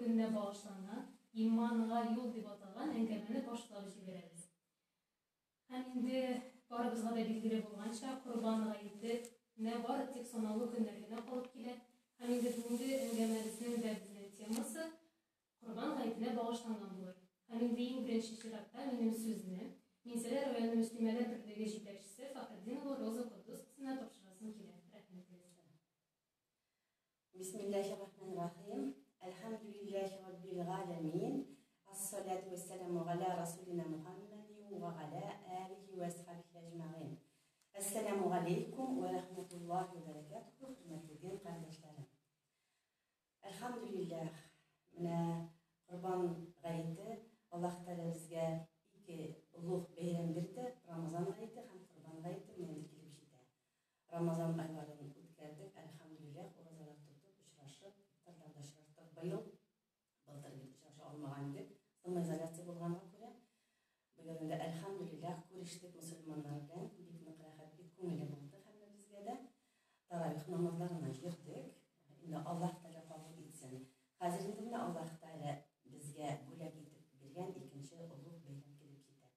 gününe bağışlanan, imanğa yol deb atagan әңгәмәне башлап җибәрәбез. Һәм инде барыбызга да билгеле булганча, Корбан гаете не бар, тик санаулы көннәр генә калып килә. Һәм инде бүгенге әңгәмәбезнең дә безнең темасы Корбан гаетенә багышланган булыр. Һәм инде иң беренче чиратта минем сүзне Минсәләр районы Мөслимәләр берлеге җитәкчесе Фәхретдин Роза Кудус кызына тапшырасым килә. Рәхмәт. Bismillahirrahmanirrahim. Elhamdülillahi Rabbil alemin. As-salatu vesselamu ala Rasulina Muhammedin ve ala alihi ve ashabihi ecmaîn. Esselamu aleyküm ve rahmetullahi ve berekatuhu. Hürmetli din kardeşlerim. Elhamdülillah. Kurban gayeti Allah Teala bizge iki uluq beyram berdi. Ramazan gayeti hem Kurban gayeti mendik kelip jete. Ramazan aylarını o'tkazdik. Elhamdülillah oğazalar tuttuk, uçraşıp, iftarlarda uçraştık. Bayıl baltar bir uçraşı olmagan edip, sınma izolasiya bolganга ko'ra, bu yerinde elhamdülillah ko'rishdik musulmonlar bilan, bek rahat, bek ko'ngilli bo'ldi hamma bizga da. Taravih namozlarini yig'dik. Endi Alloh taolo qabul etsin. Hozir endi Alloh taolo bizga bo'lak etib bergan ikkinchi ulug' bayram kelib ketdi.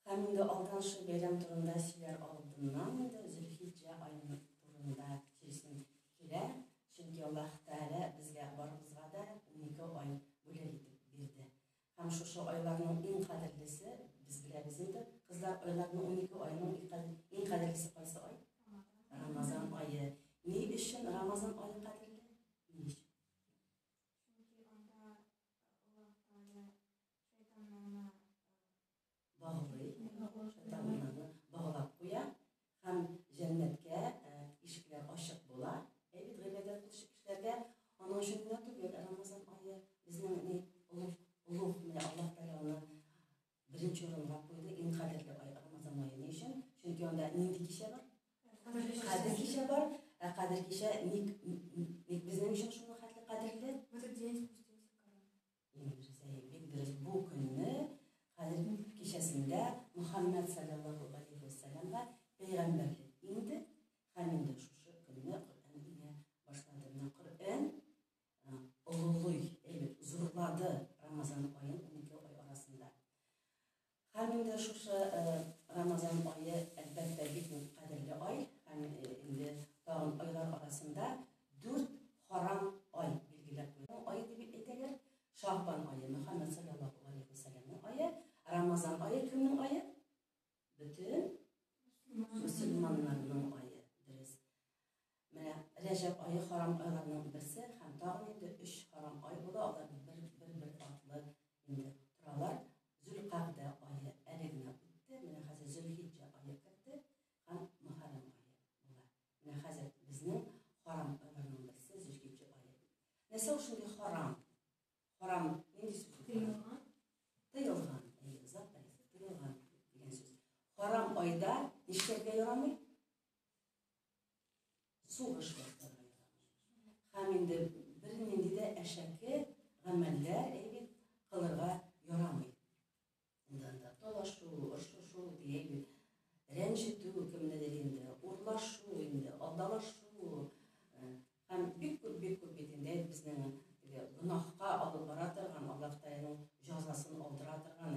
Ham endi oldin shu bayram turida sizlar oldindan Zulhijja oyining turida kelsin kela. Chunki Alloh taolo bizga baribizga da 12 oy bo'lak etib berdi. Ham shu oylarning eng qadrlisi biz bilamiz endi qizlar oylarning 12 oyining eng qadrlisi qaysi oy? Ramazon oyi. Ne uchun Ramazon oyi qadrli? Chunki unda Alloh taolo shaytonlarni bağlab qo'ya, ham jannatga eshiklar ochiq bo'lar. Evet, ibodat qilish kishilarga ana shunday tugul Ramazon oyi bizning ulug' Alloh taoloni birinchi o'ringa qo'ydi. Eng qadrli oy Ramazon oyi. Ne uchun? Chunki unda nindi kisha bor. Qadr kisha bor. Qadr kisha bizning uchun shunday xatli qadrli. Bu kunni Qadr kechasida Muhammad sallallohu alayhi vasallamga payg'ambarlik indi. Hamda shu kunni Qur'onga boshladi. Qur'on ulug'lik, zo'rladi Ramazon oyining 12 oy orasida. Hamda shu Ramazon oyi albatta bek qadrli oy. Ham endi tog'in oylar orasida 4 harom oy belgilab qo'ygan. Oy deb aytadilar. Şahban ayı, Muhammed sallallahu aleyhi ve sellem'in ayı, Ramazan ayı kimnin ayı? Bütün Müslümanların ayı. Recep ayı haram aylarının birisi, hem dağınıydı 3 haram ayı, bu da onlar bir farklı turalar. Zülqa'da ayı eline bitti, Hazret Zülhicce ayı bitti, hem Muharrem ayı. Hazret bizning haram aylarının birisi Zülhicce ayı. Nese o şimdi haram? Haram neydi sözü? Tıyılgan. Tıyılgan. Zaten tıyılgan diyen söz. Haram ayda işlerge yaramıyor. Su ışıklarına yaramıyor. Haminde birinin de eşeki ameller evet kılırga yaramıyor. Ondan da dolaşu, ışışı diye bir rencitu kimde dediğinde, urlaşu, aldalaşu, hem büyük bitinde bizden günahqa alıb baratırğan, Allah Teala'nın cazasını aldıratırğan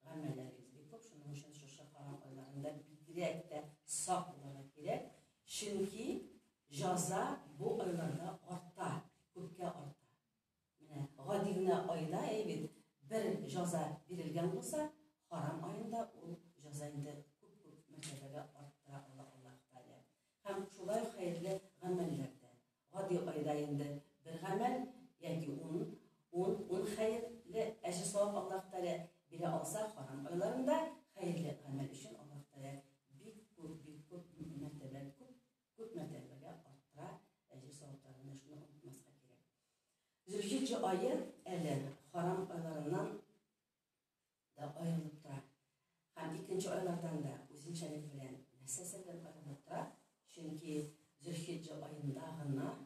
amellerimiz çok. Şunun için şu haram aylarında bildirək də sağ olarak gerek. Çünki caza bu aylarda arta, köpke arta. Qadirne ayda bir caza verilgen olsa, haram ayında o cazayında köp mertebede arttıra Allah Teala. Hem şulay hayırlı amellerde. Qadir ayda indi bir amel yani on hayırlı eşi savab Allah Teala bile alsa haram aylarında hayırlı amel için Allah Teala büyük mertebeye arttıra eşi savablarını şunu unutmazsa gerek. Zülhicce ayı haram aylarından da ayrılıp durar. Hem ikinci aylardan da üzünçelik bilen neseseden ayrılıp durar. Çünkü Zülhicce ayındağına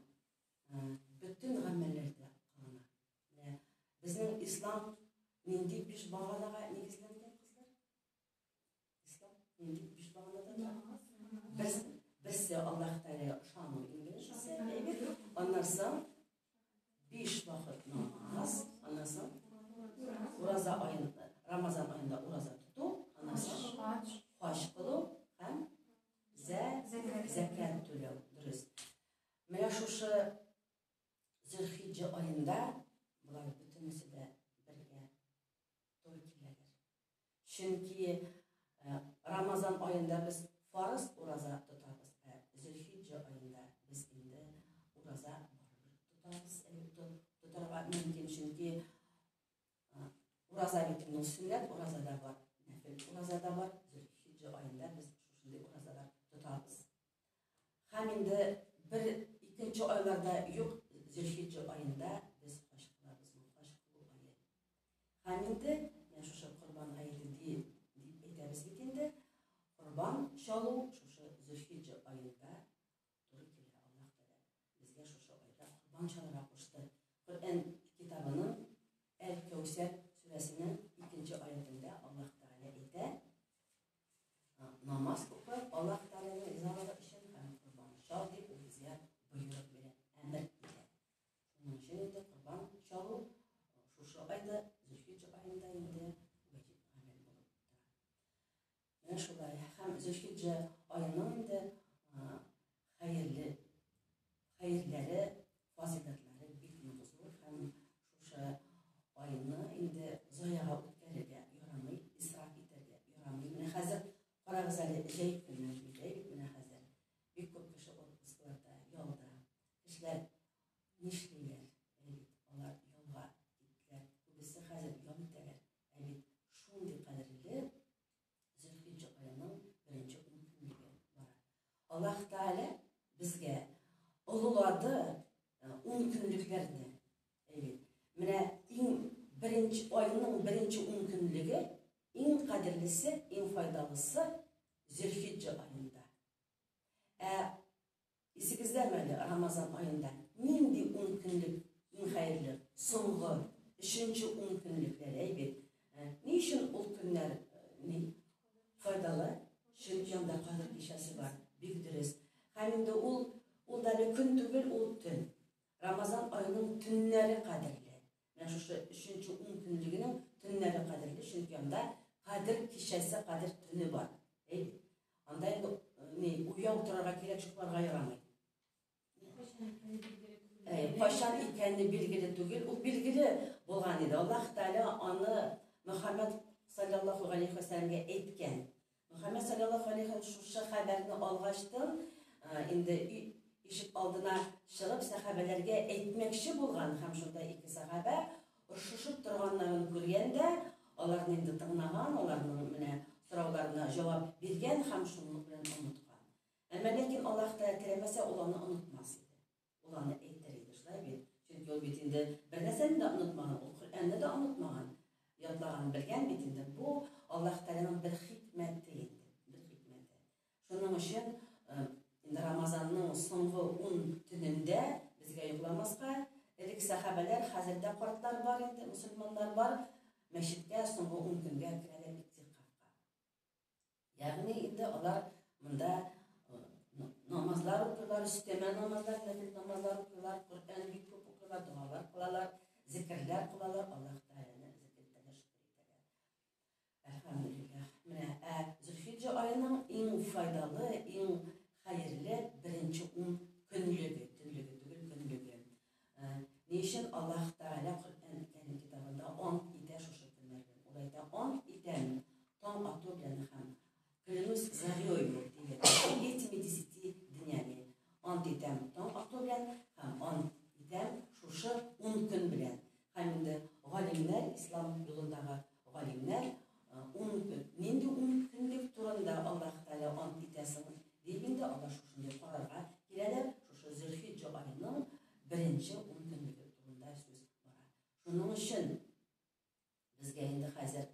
bütün amellerde kılına. Bizim İslam nindi bir bağlağa negizlenген kızlar. İslam nindi bir bağlağa birisi Allah Teala şanı İngilizcesi. Ondan sonra 5 vakit namaz. зәкәт түләү, дөрес. Менә шушы Зөлхиҗҗә айында булар бөтенесе дә бергә той киләләр. Чөнки Рамазан айында без фарыз ураза тотабыз. Зөлхиҗҗә айында без инде ураза тотабыз. Тотарга мөмкин, чөнки ураза бит сөннәт ураза да бар, нәфил ураза да бар. Зөлхиҗҗә айында без шушындый уразалар тотабыз. Һәм инде бер икенче айларда юк, Зөлхиҗҗә айында без хаж кылабыз, хаж кылу ае. Һәм инде шушы Корбан ае дип әйтәбез бит инде. Корбан чалу шушы Зөлхиҗҗә айында туры килә. Аллаһ Тәгалә безгә шушы айда Корбан чалырга кушты. Коръән китабының Әл-Кәүсәр сүрәсенең 2-нче аятында Аллаһ Тәгалә әйтә: намаз укып, Аллаһ Тәгаләнең ризалыгы өчен һәм Корбан чал дип ул безгә боерык бирә, әмер итә. Шуның өчен инде Корбан чалу шушы айда, Зөлхиҗҗә айында инде ваҗиб гамәл булып тора. Менә шулай һәм Зөлхиҗҗә айының инде хәерләре, фазилатлары бик нык зур һәм шушы айны инде заяга үткәрергә ярамый, исраф итәргә ярамый. Менә хәзер карагыз әле, җәй көннәр җәй, менә хәзер бик күп кеше отпускаларда, ялда. Кешеләр нишлиләр? Алар ялга киттеләр. Күбесе хәзер ял итәләр. Бит шундый кадерле Зөлхиҗҗә аеның 1-нче 10 көнлеге бар. Аллаһ Тәгалә безгә олылады 10 көнлекләрне. Менә беренче айның 1-нче 10 көнлеге иң кадерлесе, иң файдалысы Зөлхиҗҗә айында. Исегездәме әле Рамазан айында нинди 10 көнлек иң хәерле, соңгы 3-нче 10 көнлекләр әйбит. Ни өчен ул көннәр файдалы? Чөнки анда кадер кичәсе бар, бик дөрес. Һәм инде ул да көн түгел, ул төн. Рамазан айының төннәре кадерле. Менә шушы 3-нче 10 көнлегенең төннәре кадерле, чөнки анда кадер кичәсе, кадер төне бар. Анда инде уяу торырга кирәк, шукларга ярамый. Кайчан икәнне билгеле түгел, ул билгеле булган иде. Аллаһ Тәгалә аны Мөхәммәд саллаллаһу алейхи ва сәлләмгә әйткән. Мөхәммәд саллаллаһу алейхи ва сәлләм шушы хәбәрне алгаштан инде ишек алдына чыгып сахабәләргә әйтмәкче булган һәм шунда ике сахабә ошышып торганнарын күргәндә, аларны инде тыңлаган, аларның менә сорауларына җавап биргән һәм шуның белән оныткан. Ләкин Аллаһ Тәгалә теләмәсә, ул аны онытмас иде. Ул аны әйтер иде, шулай бит. Чөнки ул бит инде бер нәрсәне дә онытмаган, ул Коръәнне дә онытмаган. Ятлаган белгән бит инде. Бу Аллаһ Тәгаләнең бер хикмәте инде, бер хикмәте. Шуның өчен инде Рамазанның соңгы 10 төнендә безгә йокламаска, элек сахабәләр, хәзердә картлар бар инде, мусульманнар бар, мәчеткә соңгы 10 көнгә керәләр иттикафка. Ягъни инде алар монда намазлар укыйлар, өстәмә намазлар, нәфил намазлар укыйлар, Коръән бик күп укыйлар, дуалар кылалар, зикрләр кылалар, Аллаһ Тәгаләне зикр итәләр, шөкр итәләр. Әлхәмдүлиллаһ. Менә Зөлхиҗҗә аеның иң файдалы, иң хәерле 1-нче 10 көнлеге, төнлеге түгел, көнлеге. Ни өчен Аллаһ Тәгалә Коръән китабында ант итә шушы көннәргә. Ул әйтә, ант итәм таң ату белән һәм клянусь зарёй этими 10 днями. Ант итәм таң ату белән һәм ант итәм шушы 10 көн белән. Һәм инде галимнәр, ислам юлындагы галимнәр 10 көн, нинди 10 көнлек турында Аллаһ Тәгалә ант итәсен дип инде алар шушындай карарга киләләр. Шушы Зөлхиҗҗә аеның 1-нче 10 көнлеге турында сүз бара. Шуның өчен безгә инде хәзер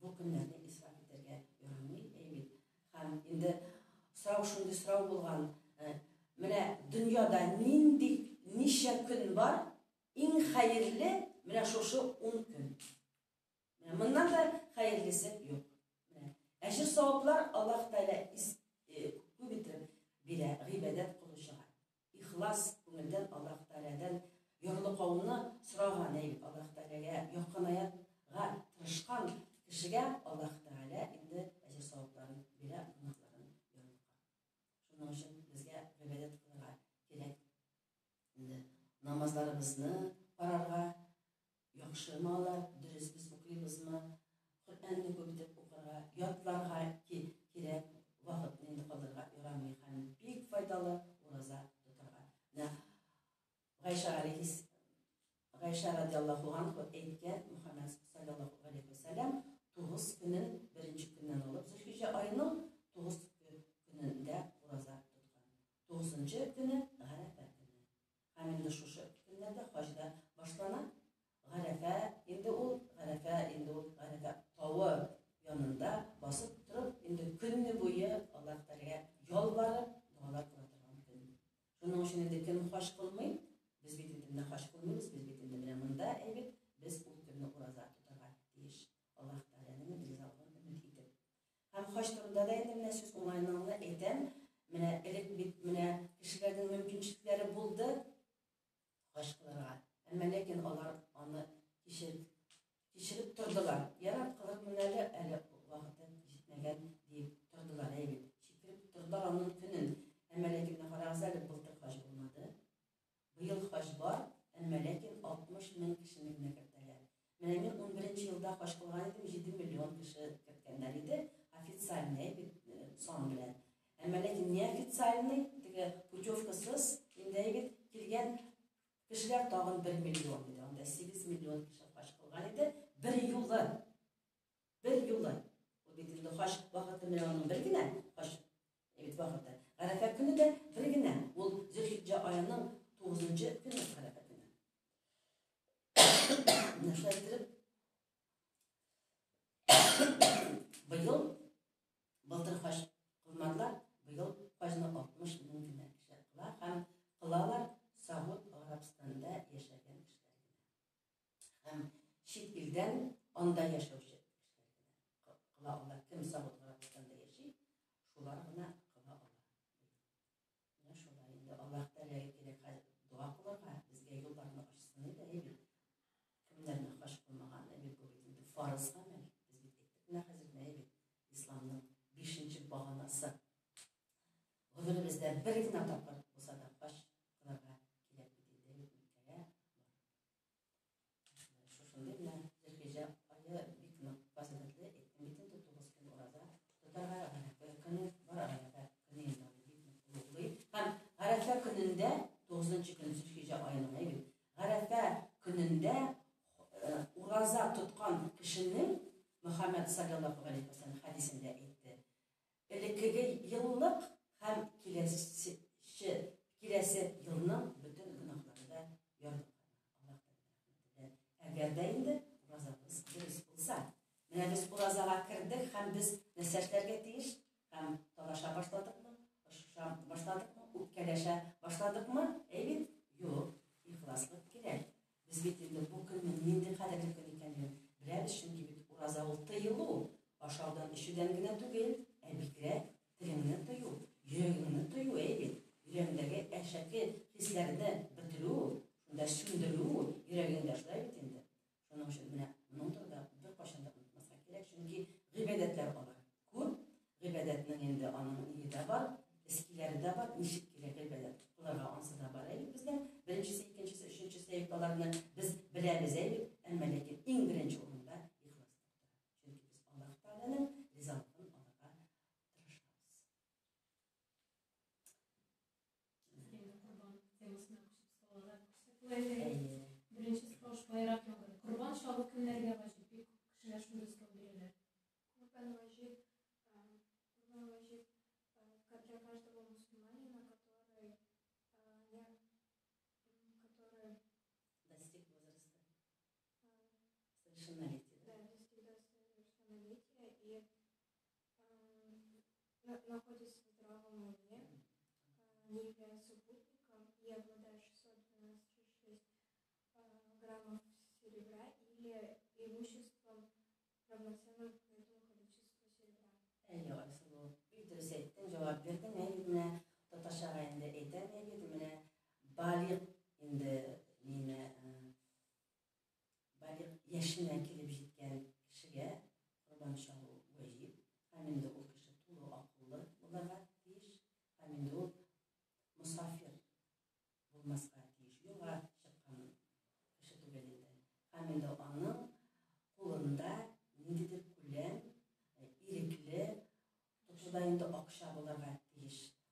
бу көннәрне исраф итәргә ярамый. Һәм инде шундый сорау булган. Менә дөньяда нинди ничә көн бар? Иң хәерле менә шушы 10 көн. Менә моннан да хәерлесе юк. Менә әҗр саваплар Аллаһ Тәгалә күп итеп бирә гыйбадәт кылучыга. Ихлас күңелдән Аллаһ Тәгаләдән ярлыкауны сораган, Аллаһ Тәгаләгә якынаяга тырышкан кешегә Аллаһ Тәгалә инде әҗр савапларын бирә, гөнаһларын ярлыкка. Шуның өчен намазларыбызны карарга, яхшы малар, дөрес без укыйбызмы, Коръәнне күптеп укырга, ятларга кирәк вакытны инде калдырга ярамый һәм бик файдалы ураза тотарга. Гайша радиллаһу анха әйткән, Мөхәммәд саллаллаһу алейхи ва сәллям 9 көнен беренче көннән алып, Зөлхиҗҗә аеның 9 көнендә ураза тоткан. 9нчы көне Гарәфә көне. Һәм инде шушы көннәрдә хаҗда башлана. Гарәфә инде ул Гарәфә тавы янында басып торып, инде көнне буе Аллаһ Тәгаләгә ялварып, дуалар кыла торган көн. Шуның өчен инде кем хаҗ кылмый, без бит инде хаҗ кылмыйбыз, без бит инде менә монда әйбит, без ул көнне ураза тотарга тиеш. Аллаһ Тәгаләнең ризалыгын өмет итеп. Һәм хаҗ турында да инде менә сүз уңайныңны әйтәм. Менә элек бит менә кешеләрнең мөмкинчелекләре булды хаҗ кылырга. Әмма ләкин алар аны кичереп тордылар. Ярат кылып менә әле вакыты җитмәгән дип тордылар әйбит. Чикереп тордылар аның көнен. Әмма ләкин карагыз әле былтыр хаҗ булмады. Быел хаҗ бар, әмма ләкин 60 мең кешене генә кертәләр. Менә мин 11нче елда хаҗ кылган идем, 7 миллион кеше керткәннәр иде, официальный сан белән. Әмма ләкин неофициальный, теге путевкасыз инде әйбит килгән кешеләр тагын 1 миллион иде. Анда 8 миллион кеше хаҗ кылган иде. Бер юлы. Ул бит инде хаҗ вакыты менән аның бер генә хаҗ әйбит вакыты. Гарәфә көне дә бер генә. Ул Зөлхиҗҗә аеның 9нчы көне Гарәфә көне. Нәрсәдер быел былтыр хаҗ кылмадылар. Быел хаҗны 60 мең генә кеше кыла һәм кылалар Сауд Арабстанда яшәгән кешеләр. Һәм чит илдән анда яшәүче кешеләр. Кыла алар. Кем Сауд Арабстанда яши, шулар гына кыла ала. Менә шулай инде Аллаһ Тәгаләгә кирәк дуа кылырга, безгә юлларны ачсын иде, әйбит. Кемнәрне хаҗ кылмаган, әйбит бу бит инде фарыз гамәл. Без бит әйттек менә хәзер әйбит. Исламның 5нче баганасы. Гомеребездә бер генә тапкыр булса да хаҗ кылырга кирәк бит инде Мәккәгә. Шушында менә Зөлхиҗҗә ае бик нык фазилатлы, әйткән бит инде 9 көн ураза тотарга көне бар, Гарәфә көне инде бик нык булый. Һәм Гарәфә көнендә 9нчы көн Зөлхиҗҗә аеның әйбит. Гарәфә көнендә ураза тоткан кешенең Мөхәммәд саллаллаһу алейхи ва сәллям хадисендә әйтте. Элеккеге еллык һәм киләсе елның бөтен гөнаһлары да ярдык. Аллаһ Тәгалә. Әгәр дә инде уразабыз дөрес булса, менә без уразага кирдек һәм без нәрсә эшләргә тиеш? Һәм талаша башладыкмы? Башладыкмы? Үпкәләшә башладыкмы? Әйбит, юк, ихласлык кирәк. Без бит инде бу көнне нинди кадерле көн икәнен беләбез, чөнки бит ураза ул тыелу, ашаудан, ишүдән генә түгел, ә бигрәк телеңне тыю, йөрәгеңне тыю, әйбит. Йөрәгеңдәге әшәке хисләрне бетерү, шунда сүндерү, йөрәгеңдә шулай бит инде. Шуның өчен менә моның турында бер кайчан да онытмаска кирәк, чөнки гыйбадәтләр алар күп. Гыйбадәтнең инде аның нидә бар, эскиләре дә бар, ничек кирәк гыйбадәт кылырга ансы да бар әйбит бездә. Беренчесе, икенчесе, өченчесе әйбит аларны без беләбез әйбит, әмма ләкин иң беренче урында ихласлык тора. Чөнки без Аллаһ Тәгаләнең ризалыгын алырга тырышабыз. Birinci hoş bayrak yolu. Kurban şalı günlerine vacip. Kişiler şunu söylüyorlar. Kurban vacip для каждого мусульманина, который достиг возраста совершеннолетия. Да, достиг совершеннолетия и находится в здравом уме, не является путником и обладает 612,6 граммов серебра или имуществом, равноценным к этому количеству серебра. Dürüst ettin, cevap verdin. Menə tataşağa indi edən, menə baliq indi baliq yaşına kelib jetkən kişiyə qurban şalı vacib. Həm indi ol kişi tulu aqıllı bularga tiyiş, həm indi ol musafir bulmasqa tiyiş. Yola çıqqan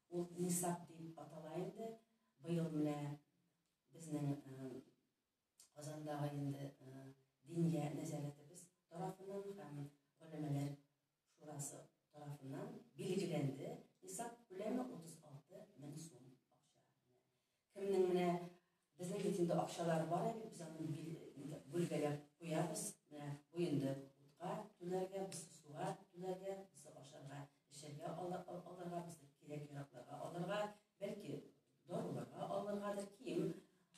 ул нисап дип атала инде. Быел менә безнең Казандагы инде Диния нәзарәтебез тарафыннан һәм Гөләмәләр шурасы тарафыннан билгеләнде. Нисап күләме 36,000 сум акча. Кемнең менә безнең бит инде акчалар бар иде, без аны бүлгәләп куябыз. Менә бу инде утка түләргә, без суга түләргә, без ашарга, эчәргә алырга, без кирәк-яракларга алырга, бәлки даруларга алыргадыр, кием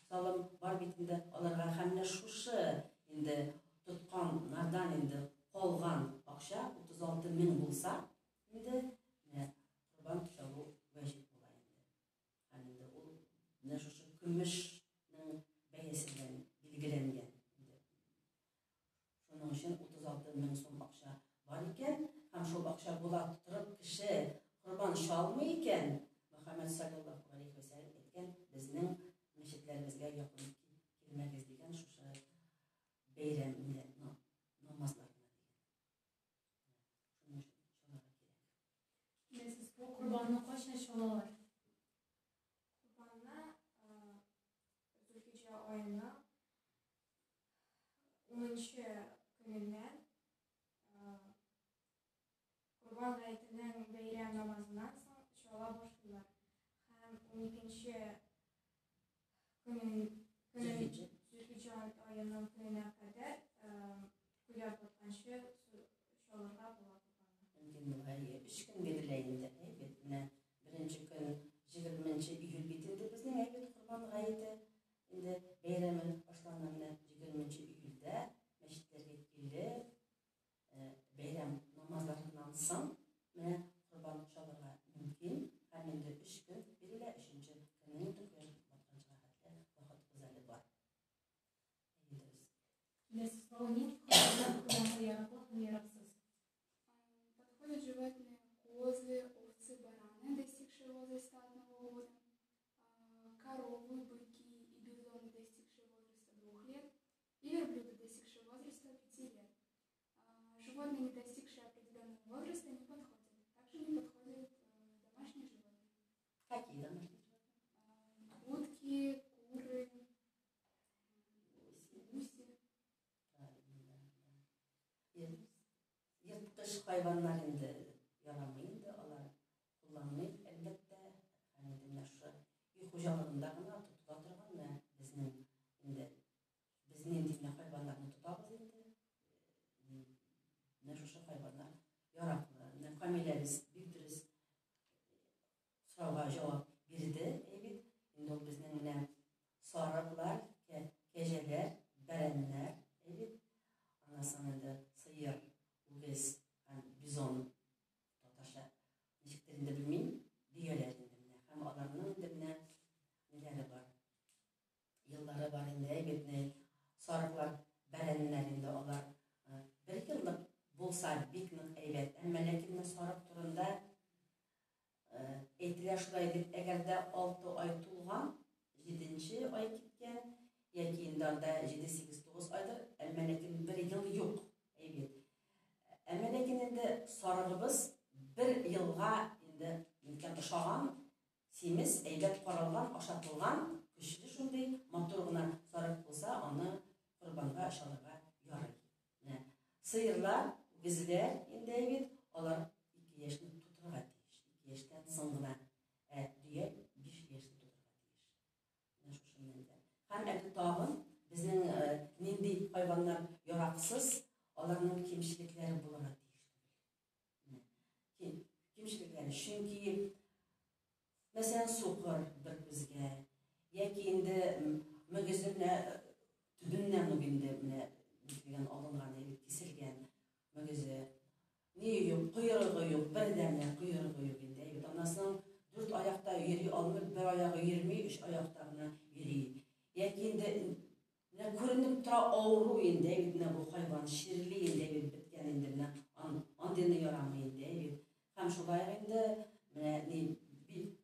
салым бар бит инде алырга. Һәм менә шушы инде тотканнардан инде калган акча 36,000 булса, инде менә Корбан чалу ваҗиб була инде. Һәм инде ул менә шушы көмешнең бәясе белән билгеләнгән инде. Шуның өчен 36,000 сум акча бар икән, һәм шул акча була торып кеше Корбан чалмый икән, Мөхәммәд саллаллаһу алейхи ва сәллям әйткән, безнең мәчетләребезгә якын килмәгез дигән шушы бәйрәм намазларына дигән. Шуның өчен чалырга кирәк. Siz bu kurbanını kaçına çalarlar? Kurbanna Zülhicce ayına 10-нчы көненнән Kurban гаетенең бәйрәм намазыннан соң чала башлыйлар. Һәм 12-нче Zülhicce ayының көненә кадәр куяр тотканчы чалырга була Kurbanны. Мөмкин була, 3 көн белгеләйде. Әйбет, менә 1-нче көн 20 июль бит инде безнең әйбет Корбан гаете инде бәйрәме башланган. Менә 20 июльдә мәчетләргә килеп, бәйрәм намазларыннан соң менә Корбан чалырга мөмкин. Һәм инде 3 көн бирелә, 3-нче көннән көяр батканчыга хәтле вакыт үзәле бар. Siz bağlayın, kurbanı yaraklı, yaraksız. Подходят животные козы, овцы, бараны, достигшие возраста 1 года, коровы, быки и бизоны, достигшие возраста 2 лет, и верблюды, достигшие возраста 5 лет. Животные, не достигшие определенного возраста, не подходят. Также не подходят домашние животные. Какие домашние животные? Утки, куры, гуси. Yırtқыш hayvanlar инде ярамый инде, алар кулланмый, әлбәттә, һәм инде менә шу үй хуҗалыгында гына тотыла торган безнең инде hayvanларны тотабыз инде. Менә шушы hayvanlar яраклы. Менә Камиләбез бик дөрес сорауга җавап бирде, әйбит. Инде ул безнең менә сарыклар, кәҗәләр, бәрәннәр, әйбит. Аннан соң инде сыер, үгез һәм бизон, татарча ничектер инде белмим, дияләр инде менә. Һәм аларның инде менә ниләре бар, еллары бар инде, әйбит. Сарыклар, бәрәннәр инде алар 1 еллык булса бик нык әйбәт. Әмма ләкин сарык турында әйтелә шулай дип, әгәр дә 6 ай тулган, 7-нче ай киткән, яки инде анда 7-8-9 айдыр, әмма ләкин 1 ел юк, әйбет. Әмма ләкин инде сарыгыбыз 1 елга инде мөмкин ошаган, семиз, әйбәт каралган, ашатылган, көчле шундый матур гына сарык булса, аны Корбанга чалырга ярый. Сыерлар, үгезләр инде әйбет, алар 2 яшьне тутырга тиеш. 2 яшьтән соң гына, дөя 5 яшьне тутырга тиеш. Менә шушы менә. Һәм әйтеп тагын безнең нинди хайваннар яраксыз, аларның кимчелекләре булырга тиеш. Кимчелекләре чөнки мәсәлән сукыр бер күзгә, яки инде мөгезенә төбеннән үк инде менә дигән алынган, киселгән мөгезе, ни юк, койрыгы юк, бердәме койрыгы юк инде. Аннан соң 4 аякта йөри алмый, 1 аягы йөрми, 3 аякта гына йөри. Яки инде күренеп тора авыру инде, менә бу хайван ширли инде, биткән инде менә андыны ярамый инде. Һәм шулай инде менә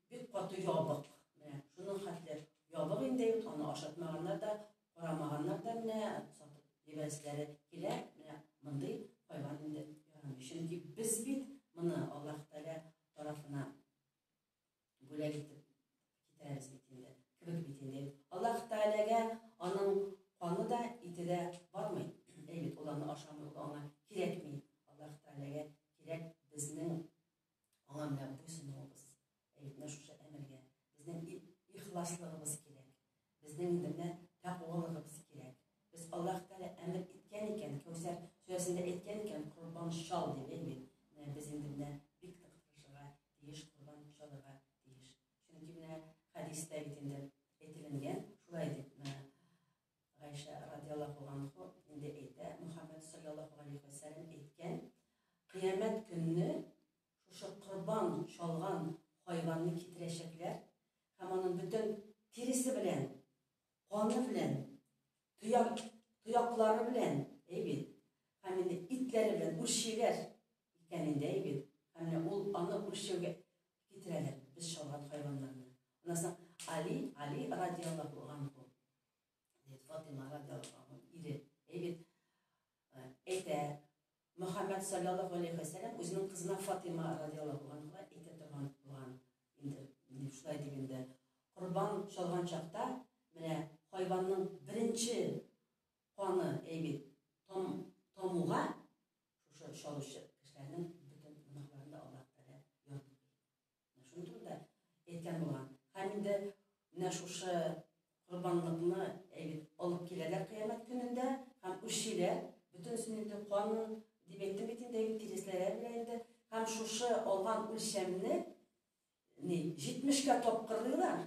бик каты ябык. Менә шуның хәтле ябык инде, аны ашатмаганнар да, карамаганнар да менә сатып ебәрәсләре килә. Менә мондый хайван инде ярамый. Чөнки без бит моны Аллаһ Тәгалә тарафына бүләк итеп китерәбез бит инде. Кебек бит инде. Аллаһ Тәгаләгә аның каны да, ите дә бармый. Әйбит, ул аны ашамый, ул аңа кирәкми. Аллаһ Тәгаләгә кирәк безнең аңа белән буйсынуыбыз. Әйбит, менә шушы әмергә безнең ихласлыгыбыз кирәк. Безнең инде тәкъвалыгыбыз кирәк. Без Аллаһ Тәгалә әмер иткән икән, Кәүсәр сүрәсендә әйткән икән, курбан шал дип әйбит. Без инде бик тырышырга тиеш, курбан шалырга тиеш. Чөнки менә хәдистә бит инде әйтелгән, шулай дип Гайша радиаллаху анха инде әйтә, Мөхәммәд саллаллаху алейхи ва сәллям әйткән, кыямәт көнне шушы курбан шалган хайванны китерәчәкләр һәм аның бөтен тиресе белән, каны белән, тояклары белән, әйбит, һәм инде итләре белән үрчиләр икән инде, әйбит, һәм ул аны үрчәүгә китерәләр, без шалган хайваннарны. Ондан соң Али радиаллаху анху, Фатима радиаллаху анху ире, әйбит, әйтә, Мөхәммәд саллаллаху алейхи ва сәллям үзенең кызына Фатима радиаллаху анха әйтә торган булган инде, шулай дигәндә, курбан шалган чакта, менә хайванның беренче каны, әйбит, тамуга шушы шалучы кешеләрнең бөтен гөнаһларында Аллаһ Тәгалә язып куйган. Шуның турында әйткән булган. Һәм инде менә шушы курбанлыкны әйбит алып киләләр кыямәт көнендә һәм үрчиләр, бөтенсен инде каны дип әйттем бит инде, тиресләре белән инде, һәм шушы алган үлчәмне 70-кә тапкырлыйлар.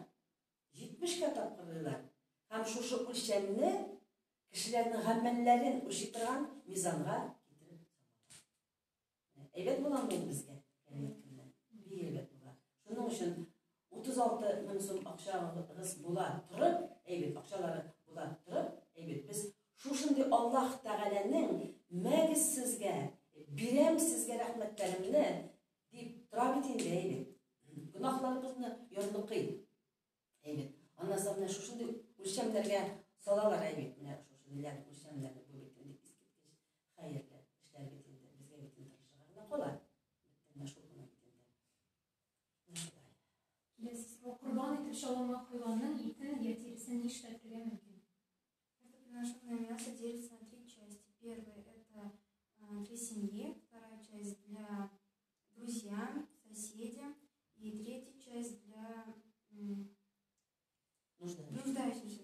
70-кә тапкырлыйлар. Һәм шушы үлчәмне кешеләрнең гамәлләрен үлчи торган мизанга китереп салалар. Әйбәт булган бу безгә кыямәт көнне. Бик әйбәт була. Шуның өчен 36 мең сум акчагыз була торып, әйбәт акчалары була торып, әйбәт без шушындый Аллаһ Тәгаләнең мәгез сезгә, бирәм сезгә рәхмәтләремне дип тора бит инде, әйбәт. Гөнаһларыбызны ярлыкый. Әйбәт. Аннан соң менә шушындый үлчәмнәргә салалар, әйбәт. Менә шушындыйлар үлчәмнәрне бу бит инде искиткеч хәерле эшләр бит инде безгә бит инде тырышырга кала. Менә шул гына бит инде. Без курбан итеп шалган хайванның итен я тиресен ни эшләтергә мөмкин? Это приношенное мясо делится на 3 части. Первая – это для семьи, вторая часть для друзьям, соседям, и третья часть для нуждающихся.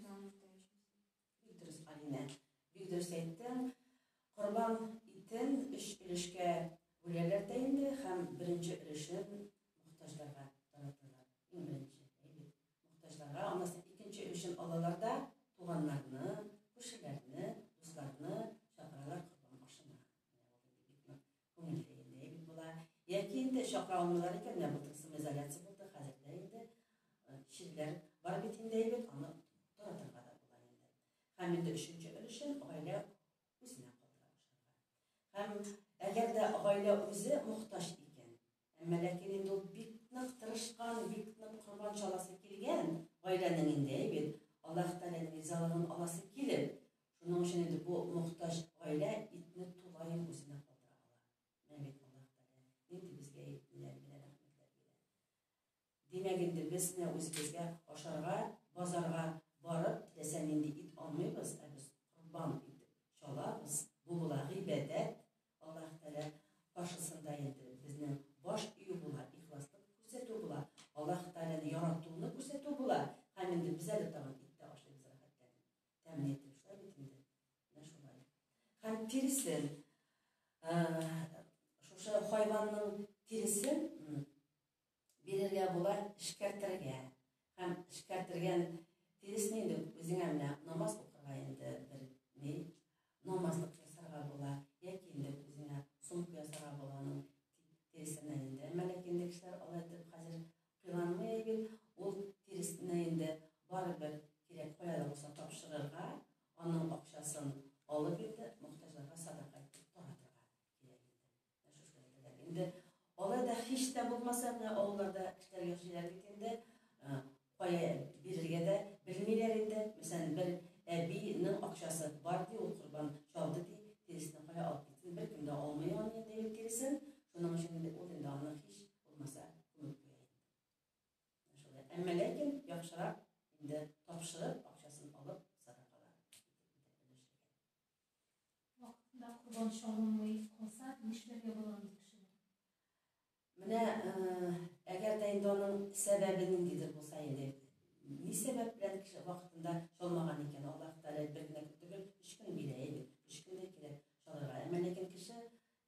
Бик дөрес, Алина. Бик дөрес әйттең. Курбан итен 3 өлешкә бүләләр дә инде һәм беренче өлешен мохтаҗларга тараталар. Иң беренче, әйбит, мохтаҗларга, аннан соң икенче өлешен алалар да туганнарны, күршеләрне, дусларны чакыралар курбан ашына. Күңелле инде, әйбит була. Яки инде чакыра алмыйлар икән, менә бу изоляция булды, хәзердә инде чирләр бар бит инде, әйбит, аны таратырга да була инде. Һәм инде өченче өлешен гаилә үзенә калдыра башларга. Һәм әгәр дә гаилә үзе мохтаҗ икән, әмма ләкин инде ул бик нык тырышкан, бик нык курбан чаласы килгән гаиләнең инде, әйбит, Аллаһ Тәгаләнең ризалыгын аласы килеп, шуның өчен инде бу мохтаҗ гаилә итне тулайын үзенә калдыра ала. Әйбит, Аллаһ Тәгалә инде безгә итнеләр белән рәхмәтләр бирә. Димәк инде без үзебезгә ашарга, базарга барып, теләсәң инде ит алмыйбыз, без курбан итеп чалабыз. Бу була гыйбадәт. Аллаһ Тәгалә каршысында инде безнең баш ию була, ихласлык күрсәтү була. Аллаһ Тәгаләне яратуны күрсәтү була. Һәм инде без әле тагын итте ашыйбыз рәхәтләнеп. Тәмин итеп шулай бит инде. Менә шулай. Һәм тиресен, шушы хайванның тиресен бирергә була, эшкәртергә. Һәм эшкәртергән тиресен инде үзеңә менә намаз укырга инде бер намазлык ясарга була, яки инде үзеңә сумка ясарга була аның тиресеннән инде. Әмма ләкин инде кешеләр алай дип хәзер кыйланмый, әйбит, ул тиресенә инде барыбер кирәк кая булса тапшырырга, аның акчасын алып инде мохтаҗларга садака итеп таратырга кирәк инде. Инде алай да һич тә булмаса, менә авылларда кешеләр яшиләр бит инде, кая бирергә дә белмиләр инде. Мәсәлән, бер әбинең акчасы бар ди, ул курбан чалды ди, тиресен кая алып китсен, бер кем дә алмый аны инде тиресен. Шуның өчен ул инде аны һич булмаса күмеп куя. Әмма ләкин яхшырак инде тапшырып, акчасын алып садакалар Вакытында курбан чалынмый калса, нишләргә булган ди кешеләр? Менә әгәр дә инде аның сәбәбе ниндидер булса инде, ни сәбәп белән кеше вакытында чалмаган икән, Аллаһ Тәгалә бер генә түгел, 3 көн бирә иде, 3 көндә кирәк чалырга. Әмма ләкин кеше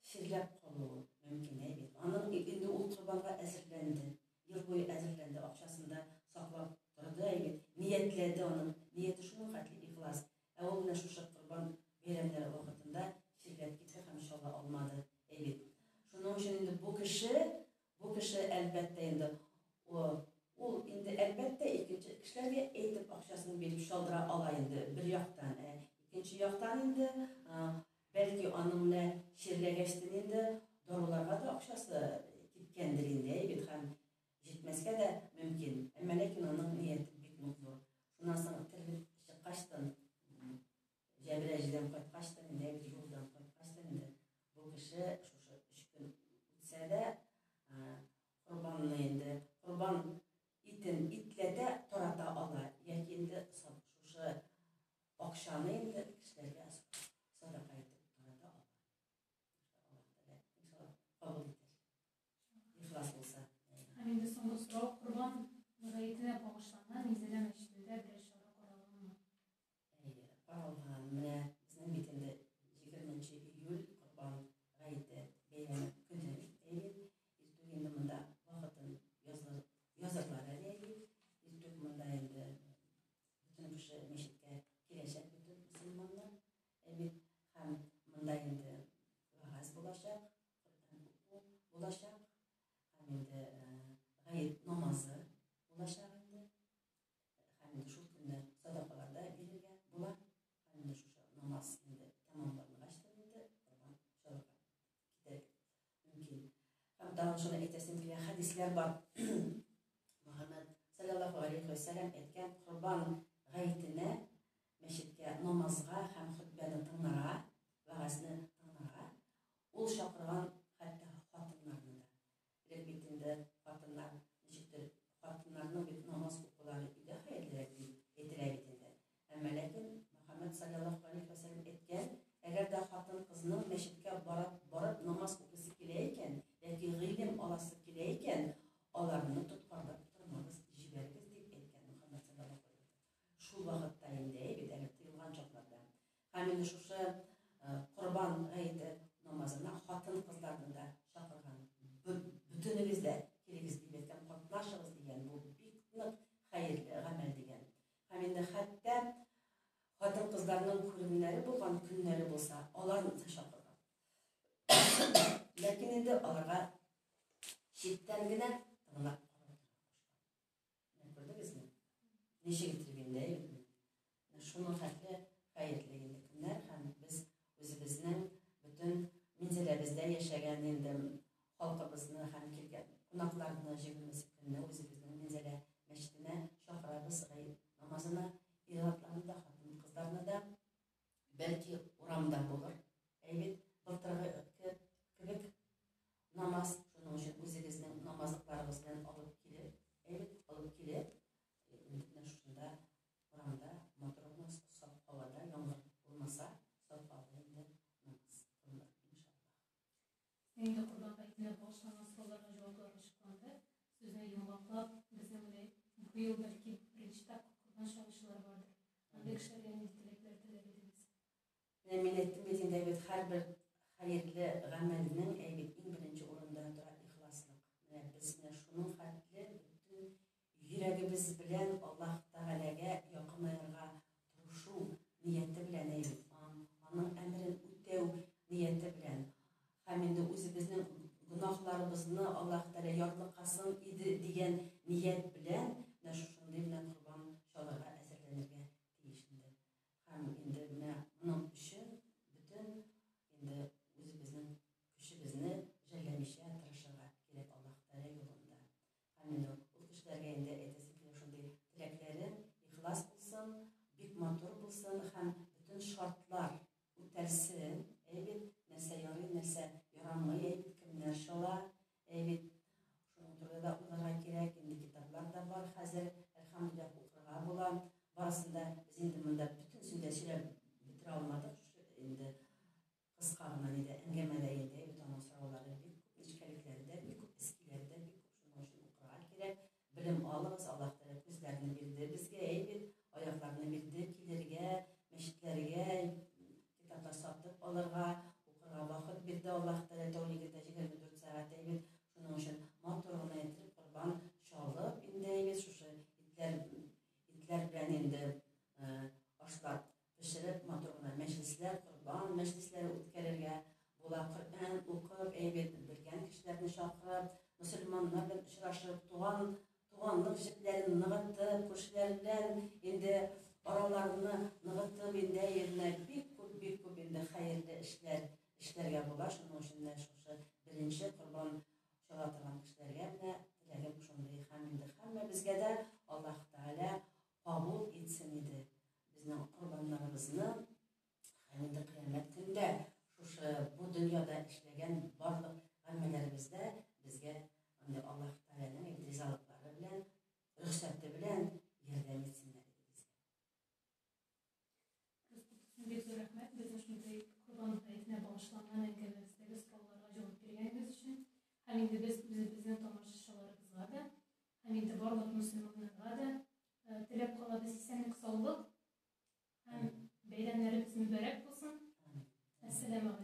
ширләп калуы мөмкин бит. Аның инде ул курбанга әзерләнде, ел буе әзерләнде, акчасында саклап торды бит, ниятләде, аның нияте шуның хәтле ихлас. Ә ул менә шушы курбан бәйрәмнәре вакытында ширләп китте һәм чала алмады бит. Шуның өчен инде бу кеше әлбәттә инде ул инде әлбәттә икенче кешеләргә әйтеп акчасын биреп шалдыра ала инде бер яктан. Икенче яктан инде бәлки аның белән ширләгәчтен инде даруларга да акчасы киткәндер инде бит һәм җитмәскә дә мөмкин. Әмма ләкин аның нияте бик нык зур. Шуннан соң тирелеп чыккачтан җәбрәҗдән кайткачтан инде юлдан кайткачтан инде бу кеше шушы 3 көн үтсә дә курбанны инде курбан итен итләтә тарата ала. Яки инде шушы акчаны инде кешеләргә садака итеп тарата ала. Аллаһ Тәгалә кабул итер. Ихлас булса. Һәм инде соңгы сорау, курбан гаетенә багышланган Низалә мәчетендә бер чара каралганмы? Каралган. Менә безнең бит инде 20 июль курбан гаете бәйрәме көне. Иртүк инде монда вакытын язарлар әле. Иртүк монда инде бөтен кеше мәчеткә киләчәк, бөтен мөселманнар. Һәм монда инде вагаз булачак, булачак. Һәм инде гает намазы булачак инде. Һәм инде шул көндә садакаларда бирергә була. Һәм инде шушы намаз инде тәмамлангачтан инде курбан чалырга китәргә мөмкин. Һәм тагын шуны әйтәсем килә, хәдисләр бар. Мөхәммәд саллаллаһу алейхи ва сәллям әйткән, курбан гаетенә мәчеткә намазга һәм хутбәне тыңларга, вагазны тыңларга ул чакырган хәтта хатыннарны да. Бит инде хатыннар ничектер, хатыннарның бит намаз укулары иде хәерлерәк дип әйтелә бит инде. Әмма ләкин Мөхәммәд саллаллаһу алейхи ва сәллям әйткән, әгәр дә хатын кызның мәчеткә барып намаз укысы килә икән, яки гыйлем аласы килә икән, аларны тоткарлап тормагыз, җибәрегез дип әйткән Мөхәммәд саллаллаһу алейхи ва сәллям. Шул вакытта инде бит әле тыелган чакларда. Һәм инде шушы курбан гаете намазына хатын кызларны да чакырган. Бүтенегез дә килегез дип әйткән, катнашыгыз дигән, бу бик нык хәерле гамәл дигән. Һәм инде хәтта хатын кызларның күренүләре булган көннәре булса, аларны да чакырган. Ләкин инде аларга читтән генә тыңлап карап торган. Күрдегезме? Ничек итергәндә инде. Шуның хәтле хәерле инде көннәр һәм без үзебезнең бөтен минзәләбездә яшәгән инде халкыбызны һәм килгән кунакларны 20 көнне үзебезнең минзәлә мәчетенә чакырабыз, гает намазына иратларны да, хатын кызларны да, бәлки урамда булыр. Әйбит былтыргы кебек намаз, шуның өчен үзегезнең намазлыкларыгыз белән алып килеп, инде шунда урамда матур гына саф һавада, яңгыр булмаса, саф һавада инде намаз кылыныр иншаллаһ. Инде курбан гаетенә багышланган сорауларга җаваплар чыкканда, сүзне йомгаклап, безнең бу ел бәлки беренче тапкыр курбан чалучылар бардыр. Андый кешеләргә нинди теләкләр теләп идегез? Мен әйттем бит инде һәрбер хәерле гамәлнең әйбит иң беренче урында тора ихласлык. Без менә шуның хәтле бөтен йөрәгебез белән Аллаһ Тәгаләгә якынларга тырышу нияте белән әйбит. Аның әмрен үтәү нияте белән. Һәм инде үзебезнең гөнаһларыбызны Аллаһ Тәгалә ярлыкасын иде дигән ният белән шундый белән курбан чалырга әзерләнергә тиеш инде. Һәм инде менә моның өчен бөтен инде үзебезнең көчебезне жәлләмичә тырышырга кирәк Аллаһ Тәгалә юлында. Һәм инде ул кешеләргә инде әйтәсем килә, шундый теләкләрен ихлас булсын, бик матур булсын һәм бөтен шартлар үтәлсен. Әйбит, нәрсә ярый, нәрсә ярамый, әйбит, кемнәр шала, әйбит, шуның турында хәзер әлхәмдүлилләх укырга була. Барысында без инде монда бүтән сүзләр сөйләп бетерә алмадык. Инде кыска гына иде әңгәмәдә инде бүтән сораулары бик күп, нечкәлекләре дә бик күп, эскиләре дә бик күп. Шуның өчен укырга кирәк. Белем алыгыз, Аллаһ Тәгалә күзләрне бирде безгә, әйбит, аякларны бирде, килергә, мәчетләргә, китаплар сатып алырга, укырга вакыт бирде Аллаһ Тәгалә тәүлегендә 24 сәгать әйбит. Шуның өчен матур гына итеп Корбан чалып, инде әйбит шушы итләр белән инде ашлап пешереп, матур гына мәҗлесләр, Корбан мәҗлесләре үткәрергә була. Коръән укып, әйбит белгән кешеләрне чакырып, мөселманнар белән очрашып, туганлык җепләрен ныгытып, күршеләр белән инде араларны ныгытып, инде yerine бик күп инде хәерле эшләргә була. Шуның өчен дә шушы беренче Корбан чала торган кешеләргә менә теләгем шундый. Һәм инде һәммәбезгә дә Аллаһ Тәгалә кабул итсен иде безнең корбаннарыбызны. Һәм инде кыямәт көндә шушы бу дөньяда эшләгән барлык гамәлләребездә безгә инде Аллаһ Тәгаләнең ризалыклары белән, рөхсәте белән ярдәм итсеннәр иде безгә. Бик зур рәхмәт безнең шундый Корбан гаетенә багышланган әңгәмәбездәге сорауларга җавап биргәнегез өчен. Һәм инде без безнең тамашачыларыбызга да, һәм инде барлык мөселманнарга да теләп калабыз исәнлек, саулык һәм бәйрәмнәребез мөбарәк булсын. Әссәламу